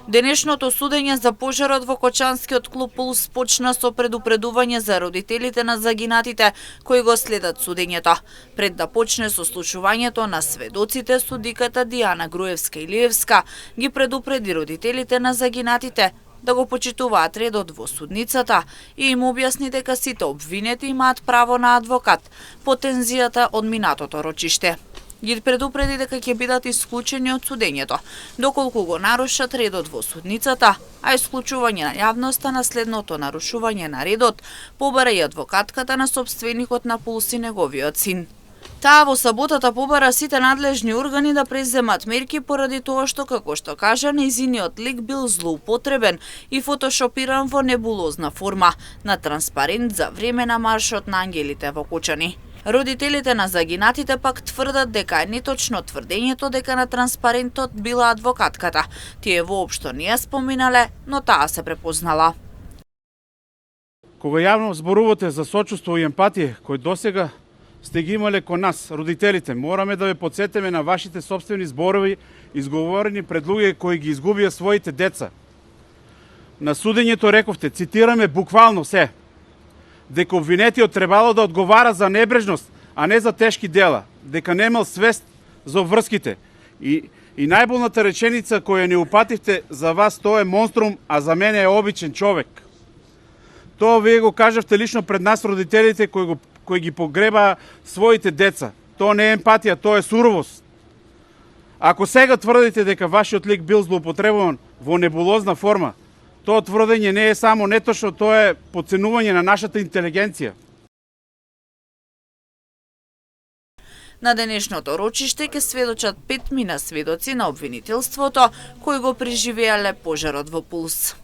Денешното судење за пожарот во Кочанскиот клуб Пулс почна со предупредување за родителите на загинатите кои го следат судењето. Пред да почне со слушувањето на сведоците, судиката Диана Груевска-Илиевска ги предупреди родителите на загинатите да го почитуваат редот во судницата и им објасни дека сите обвинети имаат право на адвокат по тензијата од минатото рочиште. Ги предупреди дека ќе бидат исклучени од судењето, доколку го нарушат редот во судницата, а исклучување на јавноста на следното нарушување на редот побара и адвокатката на сопственикот на Пулс и неговиот син. Таа во саботата побара сите надлежни органи да преземат мерки поради тоа што, како што кажа, нејзиниот лик бил злоупотребен и фотошопиран во небулозна форма на транспарент за време на маршот на ангелите во Кочани. Родителите на загинатите пак тврдат дека е неточно тврдењето дека на транспарентот била адвокатката. Тие воопшто не ја споминале, но таа се препознала. Кога јавно зборувате за сочувство и емпатија, кој досега сте ги имале кон нас, родителите, мораме да ве подсетиме на вашите собствени зборови, изговорени пред луѓе кои ги изгубија своите деца. На судењето рековте, цитираме буквално се, дека обвинетиот требало да одговара за небрежност, а не за тешки дела, дека немал свест за обврските. И најболната реченица која не упативте, за вас тоа е монструм, а за мене е обичен човек. Тоа вие го кажавте лично пред нас родителите кои ги погреба своите деца. Тоа не е емпатија, тоа е суровост. Ако сега тврдите дека вашиот лик бил злоупотребуван во небулозна форма, тоа тврдење не е само неточно, тоа е потценување на нашата интелигенција. На денешното рочиште ќе сведочат 5 сведоци на обвинителството кои го преживеале пожарот во Пулс.